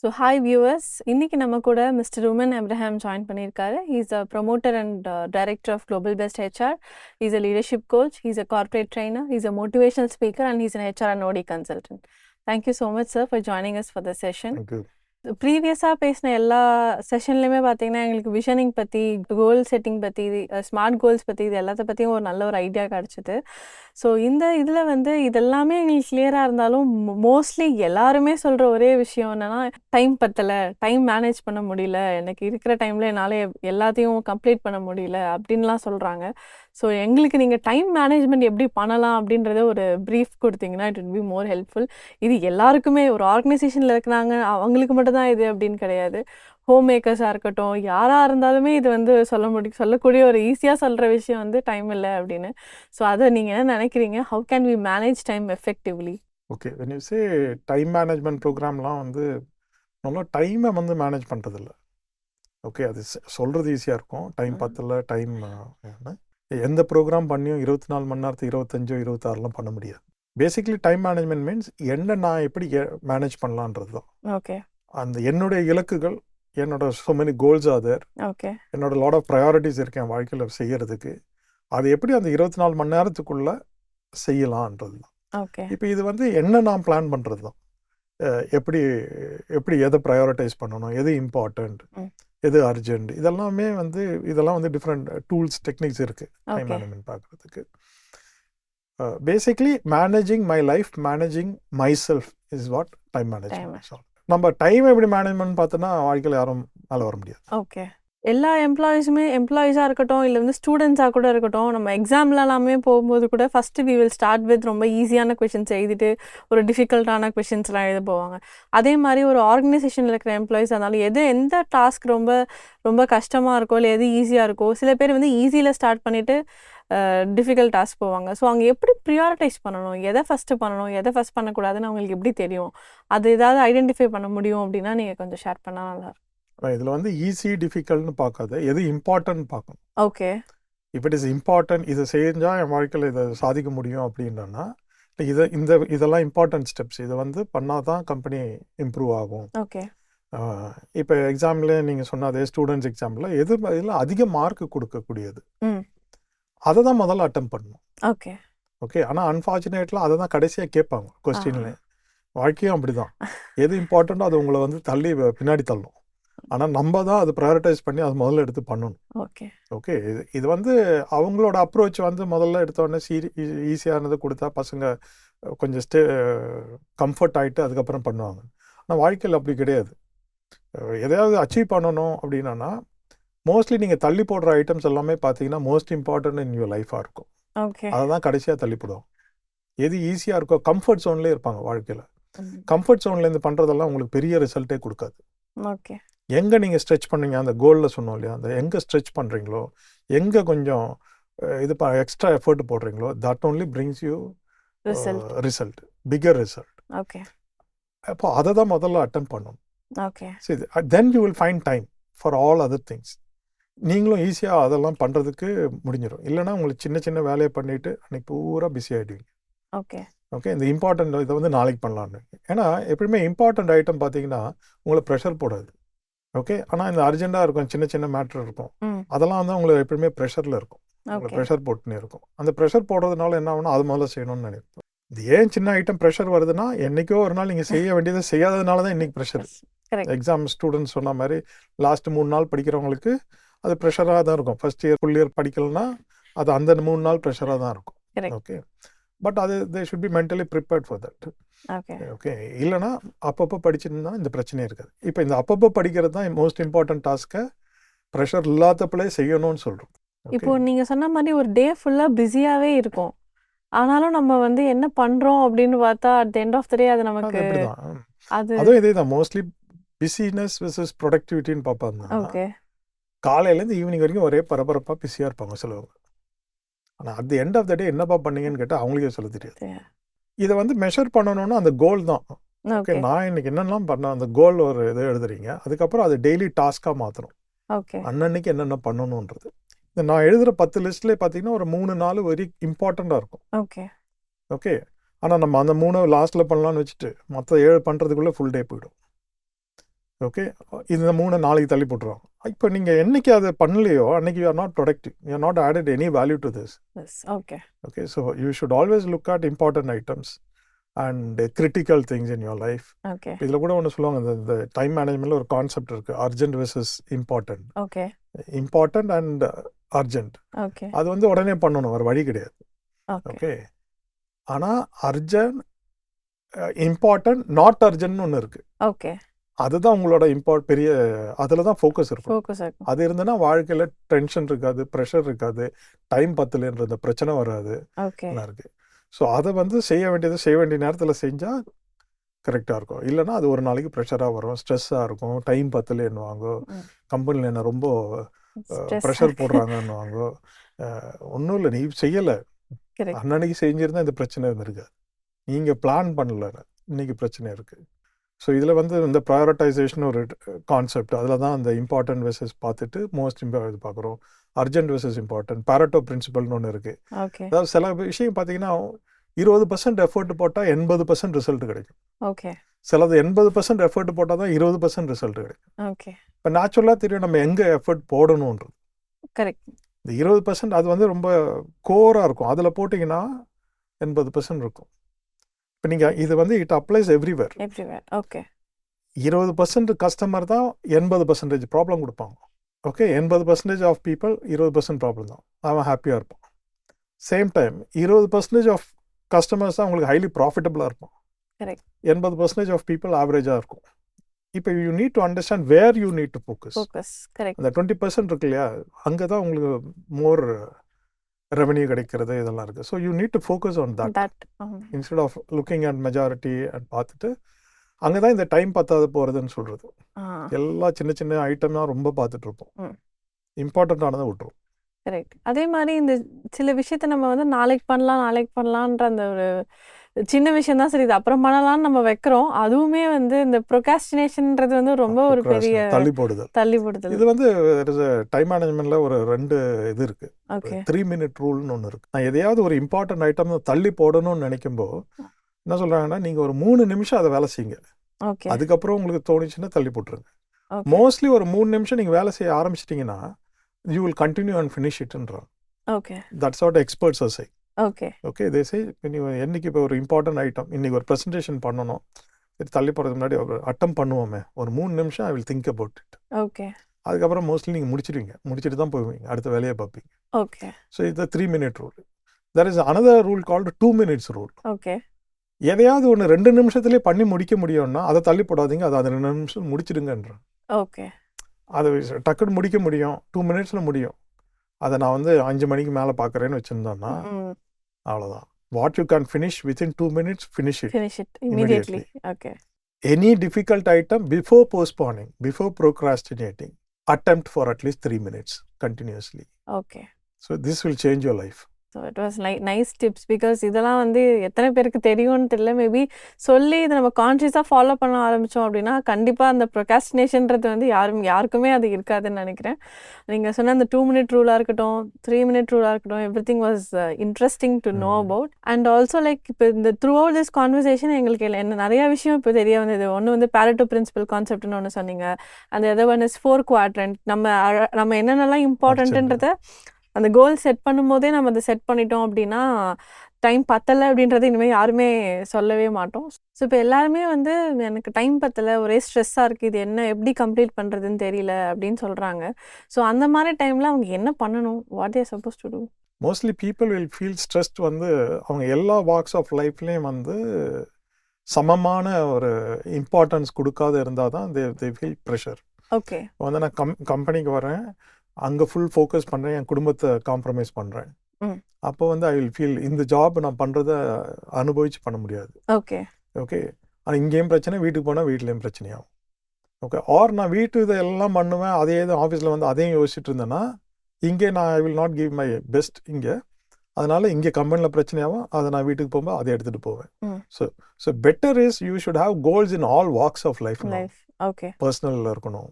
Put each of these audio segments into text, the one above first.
So hi viewers, இன்னைக்கு நம்ம கூட மிஸ்டர் உமன் அப்ரஹாம் ஜாயின் பண்ணியிருக்காரு. Is a promoter and director of Global Best HR. Is a leadership coach, is a corporate trainer, is a motivational speaker and is an HR and OD consultant. Thank you so much sir for joining us for the session. Thank you. ப்ரீவியஸாக பேசின எல்லா செஷன்லையுமே பார்த்தீங்கன்னா எங்களுக்கு விஷனிங் பற்றி, கோல் setting பற்றி, smart goals பற்றி, இது எல்லாத்த பற்றியும் ஒரு நல்ல ஒரு ஐடியா கிடச்சிது. ஸோ இந்த இதில் வந்து இதெல்லாமே எங்களுக்கு கிளியராக இருந்தாலும் மோஸ்ட்லி எல்லாருமே சொல்கிற ஒரே விஷயம் என்னென்னா, டைம் பத்தலை, டைம் மேனேஜ் பண்ண முடியல, எனக்கு இருக்கிற டைமில் என்னால் எல்லாத்தையும் கம்ப்ளீட் பண்ண முடியல அப்படின்லாம் சொல்கிறாங்க. ஸோ எங்களுக்கு நீங்கள் டைம் மேனேஜ்மெண்ட் எப்படி பண்ணலாம் அப்படின்றத ஒரு ப்ரீஃப் கொடுத்தீங்கன்னா it will be more helpful. இது எல்லாருக்குமே ஒரு ஆர்கனைசேஷனில் இருக்கிறாங்க அவங்களுக்கு மட்டும் தான் இது அப்படின்னு கிடையாது. ஹோம் மேக்கர்ஸாக இருக்கட்டும், யாராக இருந்தாலுமே இது வந்து சொல்லக்கூடிய ஒரு ஈஸியாக சொல்கிற விஷயம் வந்து டைம் இல்லை அப்படின்னு. ஸோ அதை நீங்கள் என்ன நினைக்கிறீங்க? How can we manage time effectively? Okay, when you say time management ப்ரோக்ராம்லாம் வந்து நம்மளாம் டைமை வந்து மேனேஜ் பண்ணுறதில்ல. ஓகே, அது சொல்கிறது ஈஸியாக இருக்கும். டைம் பத்தல, டைம் எந்த ப்ரோக்ராம் பண்ணியும் 24 மணி நேரத்துக்கு 25 26 பண்ண முடியாது. பேசிக்லி டைம் மேனேஜ்மெண்ட் மீன்ஸ் என்ன நான் எப்படி மேனேஜ் பண்ணலான்றது தான். ஓகே, அந்த என்னுடைய இலக்குகள், என்னோட so many goals are there, okay, என்னோட லாட் ஆஃப் ப்ரையாரிட்டிஸ் இருக்கேன் வாழ்க்கையில் செய்யறதுக்கு. அது எப்படி அந்த 24 மணி நேரத்துக்குள்ளே செய்யலான்றது தான். ஓகே, இப்போ இது வந்து என்ன நான் பிளான் பண்ணுறது தான். எப்படி எப்படி எதை ப்ரையாரிட்டைஸ் பண்ணணும், எது இம்பார்ட்டண்ட், எது அர்ஜென்ட், இதெல்லாம் வந்து டிஃப்ரெண்ட் டூல்ஸ், டெக்னிக்ஸ் இருக்குது டைம் மேனேஜ்மெண்ட் பார்க்குறதுக்கு. Basically managing my life, managing my self is what time management. நம்ம டைம் எப்படி மேனேஜ்மெண்ட் பார்த்தோன்னா வாழ்க்கையில் யாரும் மேலே வர முடியாது. ஓகே. எல்லா எம்ப்ளாயீஸாக இருக்கட்டும், இல்லை வந்து ஸ்டூடெண்ட்ஸாக கூட இருக்கட்டும், நம்ம எக்ஸாம்லலாமே போகும்போது கூட first we will start with ரொம்ப ஈஸியான கொஷின்ஸ் எழுதிட்டு ஒரு டிஃபிகல்ட்டான கொஷின்ஸ்லாம் எழுத போவாங்க. அதே மாதிரி ஒரு ஆர்கனைசேஷனில் இருக்கிற எம்ப்ளாயீஸாக இருந்தாலும் எந்த டாஸ்க் ரொம்ப ரொம்ப கஷ்டமாக இருக்கோ, இல்லை எது ஈஸியாக இருக்கோ, சில பேர் வந்து ஈஸியில் ஸ்டார்ட் பண்ணிவிட்டு டிஃபிகல்ட் டாஸ்க் போவாங்க. ஸோ அங்கே எப்படி ப்ரியாரிட்டைஸ் பண்ணணும், எதை ஃபஸ்ட்டு பண்ணணும், எதை ஃபஸ்ட் பண்ணக்கூடாதுன்னு அவங்களுக்கு எப்படி தெரியும்? அது ஏதாவது ஐடென்டிஃபை பண்ண முடியும் அப்படின்னா நீங்கள் கொஞ்சம் ஷேர் பண்ணால் நல்லாயிருக்கும். இதில் வந்து ஈஸி டிஃபிகல்ட்னு பார்க்காத, எது இம்பார்ட்டன்ட் பார்க்கணும். ஓகே, இப்போ இட் இஸ் இம்பார்ட்டன்ட், இதை செஞ்சால் என் வாழ்க்கையில் இதை சாதிக்க முடியும் அப்படின்னா இதெல்லாம் இம்பார்ட்டன்ட் ஸ்டெப்ஸ். இதை வந்து பண்ணால் தான் கம்பெனி இம்ப்ரூவ் ஆகும். ஓகே. இப்போ எக்ஸாமில் நீங்கள் சொன்னாதே ஸ்டூடெண்ட்ஸ் எக்ஸாமில் இதில் அதிக மார்க் கொடுக்கக்கூடியது, அதை தான் முதல்ல அட்டெம்ப்ட் பண்ணணும். Okay, okay. ஆனால் அன்ஃபார்ச்சுனேட்லாம் அதை தான் கடைசியாக கேட்பாங்க கொஸ்டின்ல. வாழ்க்கையும் அப்படி தான். எது இம்பார்ட்டண்ட்டோ அது உங்களை வந்து பின்னாடி தள்ளும். ஆனால் நம்ம தான் அது ப்ரையாரிட்டைஸ் பண்ணி அது முதல்ல எடுத்து பண்ணணும். Okay, okay. இது வந்து அவங்களோட அப்ரோச் வந்து முதல்ல எடுத்தோடனே ஈஸியானது கொடுத்தா பசங்க கொஞ்சம் கம்ஃபர்ட் ஆகிட்டு அதுக்கப்புறம் பண்ணுவாங்க. ஆனால் வாழ்க்கையில் அப்படி கிடையாது. எதையாவது அச்சீவ் பண்ணணும் அப்படின்னா மோஸ்ட்லி நீங்கள் தள்ளி போடுற ஐட்டம்ஸ் எல்லாமே பார்த்தீங்கன்னா மோஸ்ட் இம்பார்ட்டன்ட் இன் யுவர் லைஃபாக இருக்கும். ஓகே. அதை தான் கடைசியாக தள்ளிப்படும். எது ஈஸியாக இருக்கோ, கம்ஃபர்ட் ஜோன்லேயே இருப்பாங்க வாழ்க்கையில். கம்ஃபர்ட் ஜோன்லேருந்து பண்ணுறதெல்லாம் உங்களுக்கு பெரிய ரிசல்ட்டே கொடுக்காது. ஓகே. எங்கே நீங்கள் ஸ்ட்ரெச் பண்ணீங்க, அந்த கோலில் சொன்னோம் இல்லையா, அந்த எங்கே ஸ்ட்ரெச் பண்ணுறீங்களோ, எங்கே கொஞ்சம் எக்ஸ்ட்ரா எஃபர்ட் போடுறீங்களோ, that only brings you result, bigger result. Okay. அப்போ அதை தான் முதல்ல அட்டெம்ப்ட் பண்ணணும். ஓகே. சரி, then you will find time for all other things. நீங்களும் ஈஸியாக அதெல்லாம் பண்ணுறதுக்கு முடிஞ்சிடும். இல்லைனா உங்களுக்கு சின்ன சின்ன வேலையை பண்ணிவிட்டு அன்றைக்கி பூரா பிஸி ஆகிடுவீங்க. ஓகே. ஓகே. இந்த இம்பார்ட்டண்ட் இதை வந்து நாளைக்கு பண்ணலான்னு. ஏன்னா எப்படியுமே இம்பார்ட்டண்ட் ஐட்டம் பார்த்தீங்கன்னா உங்களை ப்ரெஷர் போடாது. ஓகே. ஆனால் இந்த அர்ஜென்ட்டாக இருக்கும், சின்ன சின்ன மேட்ரு இருக்கும், அதெல்லாம் வந்து உங்களுக்கு எப்படியுமே ப்ரெஷரில் இருக்கும், உங்களுக்கு ப்ரெஷர் போட்டுன்னு இருக்கும். அந்த ப்ரெஷர் போடுறதுனால என்ன ஆகுனா அது முதல்ல செய்யணும்னு நினைப்போம். இது ஏன் சின்ன ஐட்டம் ப்ரெஷர் வருதுன்னா, என்றைக்கோ ஒரு நாள் நீங்கள் செய்ய வேண்டியதை செய்யாததுனால தான் இன்றைக்கி ப்ரெஷர். எக்ஸாம் ஸ்டூடெண்ட்ஸ் சொன்ன மாதிரி லாஸ்ட் 3 நாள் படிக்கிறவங்களுக்கு அது ப்ரெஷராக தான் இருக்கும். ஃபர்ஸ்ட் இயர் ஃபுல் இயர் படிக்கலன்னா அது அந்த 3 நாள் ப்ரெஷராக தான் இருக்கும். ஓகே. பட் அது they should be mentally prepared for that. Okay. இல்லைனா அப்பப்போ படிச்சுருந்தா இந்த பிரச்சனையே இருக்காது. இப்போ இந்த அப்பப்போ படிக்கிறது தான் மோஸ்ட் இம்பார்ட்டன்ட் டாஸ்க்கை ப்ரெஷர் இல்லாதப்பலே செய்யணும்னு சொல்கிறோம். இப்போ நீங்கள் சொன்ன மாதிரி ஒரு டே ஃபுல்லாக பிஸியாகவே இருக்கும், ஆனாலும் நம்ம வந்து என்ன பண்ணுறோம் அப்படின்னு பார்த்தா at the end of the day அது நமக்கு அதுவும் இதே தான். மோஸ்ட்லி பிஸினஸ் வெர்சஸ் ப்ரொடக்டிவிட்டின்னு பார்ப்பாங்க. ஓகே. காலையிலேருந்து ஈவினிங் வரைக்கும் ஒரே பரபரப்பாக பிஸியாக இருப்பாங்க சிலவங்க. ஆனால் at the end of the day என்னப்பா பண்ணீங்கன்னு கேட்டால் அவங்களுக்கே சொல்ல தெரியாது. இதை வந்து மெஷர் பண்ணணும்னா அந்த கோல் தான். ஓகே. நான் இன்னைக்கு என்னெல்லாம் பண்ணேன், அந்த கோல் ஒரு இதை எழுதுறீங்க, அதுக்கப்புறம் அது டெய்லி டாஸ்காக மாற்றணும். ஓகே. அன்னன்னைக்கு என்னென்ன பண்ணணுன்றது. இந்த நான் எழுதுகிற 10 லிஸ்ட்லேயே பார்த்தீங்கன்னா ஒரு 3-4 வெரி இம்பார்ட்டண்ட்டாக இருக்கும். ஓகே. ஓகே. ஆனால் நம்ம அந்த 3 லாஸ்ட்டில் பண்ணலான்னு வச்சுட்டு மற்ற 7 பண்ணுறதுக்குள்ளே ஃபுல் டே போயிடும். ஓகே, இந்த 3 நாளைக்கு தள்ளி போட்டுருவாங்க. இப்போ நீங்கள் என்னைக்கு அதை பண்ணலையோ அன்னைக்கு you are not productive, you are not added any value to this. Yes. Okay. Okay, so you should always look at important items and critical things in your life. Okay. இதில் கூட ஒன்று சொல்லுவாங்க, இந்த டைம் மேனேஜ்மெண்ட்டில் ஒரு concept இருக்குது, urgent versus important. Okay. Important and urgent, okay. அது வந்து உடனே பண்ணணும், ஒரு வழி கிடையாது. ஓகே. ஓகே, ஆனால் அர்ஜென்ட், இம்பார்ட்டன்ட், நாட் அர்ஜென்ட்னு ஒன்று இருக்குது. ஓகே. அதுதான் உங்களோட பெரிய, அதில் தான் ஃபோக்கஸ் இருக்கும். ஃபோக்கஸ் ஆகும். அது இருந்ததுன்னா வாழ்க்கையில் டென்ஷன் இருக்காது, ப்ரெஷர் இருக்காது, டைம் பத்தலைன்ற பிரச்சனை வராது. ஓகே. நல்லா இருக்கு. ஸோ அதை வந்து செய்ய வேண்டிய நேரத்தில் செஞ்சால் கரெக்டாக இருக்கும். இல்லைன்னா அது ஒரு நாளைக்கு ப்ரெஷராக வரும், ஸ்ட்ரெஸ்ஸாக இருக்கும், டைம் பத்தலைன்னுவாங்க, கம்பெனியில் என்ன ரொம்ப ப்ரெஷர் போடுறாங்கன்னுவாங்க. ஒன்றும் இல்லை, நீ செய்யலை, அன்னன்னைக்கு செஞ்சுருந்தா இந்த பிரச்சனை இருந்திருக்காது. நீங்கள் பிளான் பண்ணல, இன்னைக்கு பிரச்சனை இருக்குது. ஸோ இதில் வந்து இந்த ப்ரையாரிட்டைசேஷன் ஒரு கான்செப்ட், அதில் தான் அந்த இம்பார்ட்டன்ட் வெர்சஸ் பார்த்துட்டு மோஸ்ட் இது பார்க்குறோம். அர்ஜென்ட் வெர்சஸ் இம்பார்ட்டன்ட், பாரட்டோ பிரின்சிபல்னு ஒன்று இருக்குது. அதாவது சில விஷயம் பார்த்தீங்கன்னா 20% எஃபர்ட் போட்டால் 80% ரிசல்ட் கிடைக்கும். ஓகே. சிலது 80% எஃபர்ட் போட்டால் தான் 20% ரிசல்ட் கிடைக்கும். ஓகே. இப்போ நேச்சுரலாக தெரியும் நம்ம எங்கே எஃபர்ட் போடணுன்றது. கரெக்ட். இந்த 20% அது வந்து ரொம்ப கோராக இருக்கும், அதில் போட்டிங்கன்னா 80% இருக்கும். இப்போ நீங்கள் இது வந்து it applies everywhere. Okay. 20% customer தான் 80% ப்ராப்ளம் கொடுப்பாங்க. ஓகே, 80% ஆஃப் பீப்புள் 20% ப்ராப்ளம் தான், அவன் ஹாப்பியாக இருப்பான். சேம் டைம் 20% ஆஃப் கஸ்டமர்ஸ் தான் உங்களுக்கு ஹைலி ப்ராஃபிட்டபுளாக இருப்பான். 80% ஆஃப் பீப்புள் ஆவரேஜாக இருக்கும். இப்போ you need to understand where you need to focus. அந்த 20% இருக்கு இல்லையா, அங்கே தான் உங்களுக்கு மோர் ரெவன்யூ கிடைக்கிறது இதெல்லாம் இருக்குது. So you need to focus on that instead of looking at majority and பார்த்துட்டு அங்கே தான் இந்த டைம் பத்தாது போகிறதுன்னு சொல்கிறது. எல்லா சின்ன சின்ன ஐட்டம் தான் ரொம்ப பார்த்துட்டு இருப்போம், இம்பார்ட்டண்ட்டானதை விட்டுரும். கரெக்ட். அதே மாதிரி இந்த சில விஷயத்த நம்ம வந்து நாளைக்கு பண்ணலான்ற அந்த ஒரு சின்ன விஷயம் தான், சரி இது அப்புறம் பண்ணலாம்னு நம்ம வைக்கிறோம். அதுவுமே வந்து இந்த ப்ரொகாஸ்டினேஷன்ன்றது வந்து ரொம்ப ஒரு பெரிய தள்ளி போடுதல். இது வந்து டைம் மேனேஜ்மெண்ட்ல ஒரு 2 இது இருக்கு. 3 minute ரூல்னு ஒன்று இருக்கு. நான் எதையாவது ஒரு இம்பார்ட்டன்ட் ஐட்டம் தள்ளி போடணும்னு நினைக்கும்போது என்ன சொல்றாங்கன்னா, நீங்க ஒரு 3 நிமிஷம் அதை வேலை செய்யுங்க, அதுக்கப்புறம் உங்களுக்கு தோணுச்சுன்னா தள்ளி போட்டுருங்க. மோஸ்ட்லி ஒரு 3 நிமிஷம் நீங்க வேலை செய்ய ஆரம்பிச்சிட்டிங்கன்னா you will continue and finish இட்ன்றாங்க. Okay, that's what experts are say. Okay, okay, they say என்னைக்கு இப்போ ஒரு இம்பார்ட்டன்ட் ஐட்டம் இன்னைக்கு ஒரு ப்ரெசன்டேஷன் பண்ணணும், தள்ளி போகிறதுக்கு முன்னாடி ஒரு அட்டம் பண்ணுவோமே, ஒரு 3 நிமிஷம் I will think about it. Okay, அதுக்கப்புறம் மோஸ்ட்லி நீங்கள் முடிச்சிட்டு தான் போவீங்க, அடுத்த வேலையை பார்ப்பீங்க. ஓகே. ஸோ இது 3 minute rule. There is another rule called 2 minutes rule. Okay. எதையாவது ஒன்று 2 நிமிஷத்துலேயே பண்ணி முடிக்க முடியும்னா அதை தள்ளி போடாதீங்க, அதை 2 நிமிஷம் முடிச்சிடுங்கன்ற. ஓகே. அது டக்குன்னு முடிக்க முடியும், 2 minutesல முடியும். அதை நான் வந்து 5 மணிக்கு மேலே பார்க்குறேன்னு வச்சுருந்தோன்னா அவ்வளோதான். What you can finish within 2 minutes, finish it immediately. Okay. Any difficult item before postponing, before procrastinating, attempt for at least 3 minutes continuously. Okay. So this will change your life. So it was nice tips, because இதெல்லாம் வந்து எத்தனை பேருக்கு தெரியும்னு தெரியல. Maybe சொல்லி இதை நம்ம கான்ஷியஸாக ஃபாலோ பண்ண ஆரம்பித்தோம் அப்படின்னா கண்டிப்பாக அந்த ப்ரொகாஸ்டினேஷன்றது வந்து யாருக்குமே அது இருக்காதுன்னு நினைக்கிறேன். நீங்கள் சொன்ன அந்த 2 minute ரூலாக இருக்கட்டும், 3 minute ரூலாக இருக்கட்டும், everything was interesting to know about. And also like இப்போ இந்த த்ரூ அவுட் திஸ் கான்வர்சேஷன் எங்களுக்கு என்ன நிறையா விஷயம் இப்போ தெரிய வந்தது. ஒன்று வந்து பாரட்டோ பிரின்சிபல் கான்செப்ட்னு ஒன்று சொன்னீங்க. அந்த அதர் ஒன் இஸ் 4 quadrant. நம்ம என்னென்னலாம் இம்பார்ட்டன்ட்ன்றதை அந்த கோல் செட் பண்ணும்போதே நம்ம அதை செட் பண்ணிட்டோம் அப்படின்னா டைம் பத்தலை அப்படின்றது இனிமேல் யாருமே சொல்லவே மாட்டோம். ஸோ இப்போ எல்லாருமே வந்து எனக்கு டைம் பத்தலை, ஒரே ஸ்ட்ரெஸ்ஸாக இருக்குது, இது என்ன எப்படி கம்ப்ளீட் பண்ணுறதுன்னு தெரியல அப்படின்னு சொல்கிறாங்க. ஸோ அந்த மாதிரி டைமில் அவங்க என்ன பண்ணணும்? What they're suppose to do? Mostly people will feel stressed. வந்து அவங்க எல்லா வாக்ஸ் ஆஃப் லைஃப்லேயும் வந்து சமமான ஒரு இம்பார்ட்டன்ஸ் கொடுக்காத இருந்தால் தான் தே ஃபீல் ப்ரெஷர். ஓகே. வந்து நான் கம்பெனிக்கு வரேன், அங்கே ஃபுல் ஃபோக்கஸ் பண்ணுறேன், என் குடும்பத்தை காம்ப்ரமைஸ் பண்ணுறேன், அப்போ வந்து ஐ வில் ஃபீல் இந்த ஜாப் நான் பண்ணுறதை அனுபவிச்சு பண்ண முடியாது. Okay, okay. ஆனால் இங்கேயும் பிரச்சனை, வீட்டுக்கு போனால் வீட்லேயும் பிரச்சனையாகும். ஓகே. ஆர் நான் வீட்டு இதை எல்லாம் பண்ணுவேன், அதே இது ஆஃபீஸில் வந்து அதையும் யோசிச்சுட்டு இருந்தேன்னா இங்கே நான் I will not give my best இங்கே. அதனால் இங்கே கம்பெனியில் பிரச்சனையாகும், அதை நான் வீட்டுக்கு போகும்போது அதை எடுத்துகிட்டு போவேன். So better is you should have goals in all walks of life. Okay. பர்சனலில் இருக்கணும்,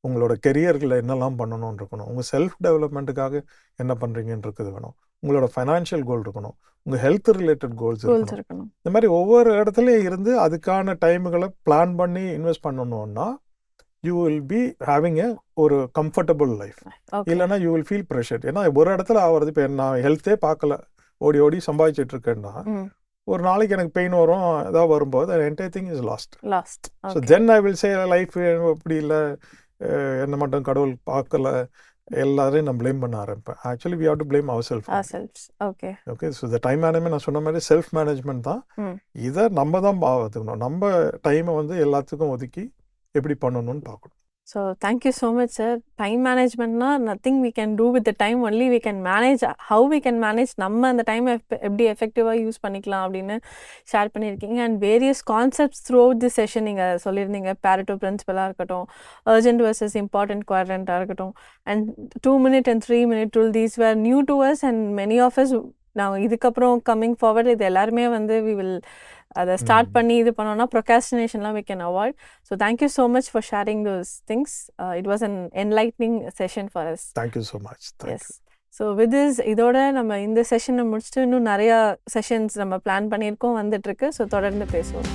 உங்களோட கெரியரில் என்னெல்லாம் பண்ணணும்னு இருக்கணும், உங்கள் செல்ஃப் டெவலப்மெண்ட்டுக்காக என்ன பண்ணுறீங்கன்னு இருக்குது வேணும், உங்களோட ஃபைனான்ஷியல் கோல் இருக்கணும், உங்கள் ஹெல்த் ரிலேட்டட் கோல்ஸ் இருக்கணும். இந்த மாதிரி ஒவ்வொரு இடத்துலையும் இருந்து அதுக்கான டைமுகளை பிளான் பண்ணி இன்வெஸ்ட் பண்ணணும்னா யூ வில் பி ஹேவிங் ஒரு கம்ஃபர்டபுள் லைஃப். ஓகே. இல்லைன்னா யூ வில் ஃபீல் ப்ரெஷர். ஏன்னா ஒரு இடத்துல ஆகிறது, இப்போ நான் ஹெல்த்தே பார்க்கல, ஓடி ஓடி சம்பாதிச்சிட்டு இருக்கேன்னா ம். ஒரு நாளைக்கு எனக்கு பெயின் வரும், ஏதாவது வரும்போது entire thing is last. Last. So okay. Then I will say life அப்படி இல்லை, என்ன மட்டும் கடவுள் பார்க்கல, எல்லாரையும் நான் ப்ளேம் பண்ண ஆரம்பிப்பேன். Actually we have to blame our self. ourselves. Okay. Okay. So இந்த டைம் மேனேஜ்மெண்ட் நான் சொன்ன மாதிரி செல்ஃப் மேனேஜ்மெண்ட் தான். ம். இதை நம்ம தான் பார்த்துக்கணும். நம்ம டைமை வந்து எல்லாத்துக்கும் ஒதுக்கி எப்படி பண்ணணும்னு பார்க்கணும். So thank you so much sir. Time மேனேஜ்மெண்ட்னா nothing we can do with the time, only we can manage how we can manage, நம்ம அந்த டைமை எப்படி எஃபெக்டிவாக யூஸ் பண்ணிக்கலாம் அப்படின்னு ஷேர் பண்ணியிருக்கீங்க. And various concepts through out the session நீங்கள் சொல்லியிருந்தீங்க. பேரட்டோ பிரின்சிபலாக இருக்கட்டும், அர்ஜென்ட் வர்சஸ் இம்பார்ட்டன்ட் குவாட்ரண்ட்டாக இருக்கட்டும், and 2 minute and 3 minute rule, these were new to us and many of us நான் இதுக்கப்புறம் கம்மிங் ஃபார்வர்ட் இது எல்லாருமே வந்து வி வில் அதை ஸ்டார்ட் பண்ணி இது பண்ணோன்னா ப்ரொகாஸ்டினேஷன்லாம் we can avoid. So thank you so much for sharing those things. It was an enlightening session for us. Thank you so much. Yes. So with this இதோட நம்ம இந்த செஷனை முடிச்சுட்டு இன்னும் நிறையா செஷன்ஸ் நம்ம பிளான் பண்ணியிருக்கோம், வந்துட்டுருக்கு. ஸோ தொடர்ந்து பேசுவோம்.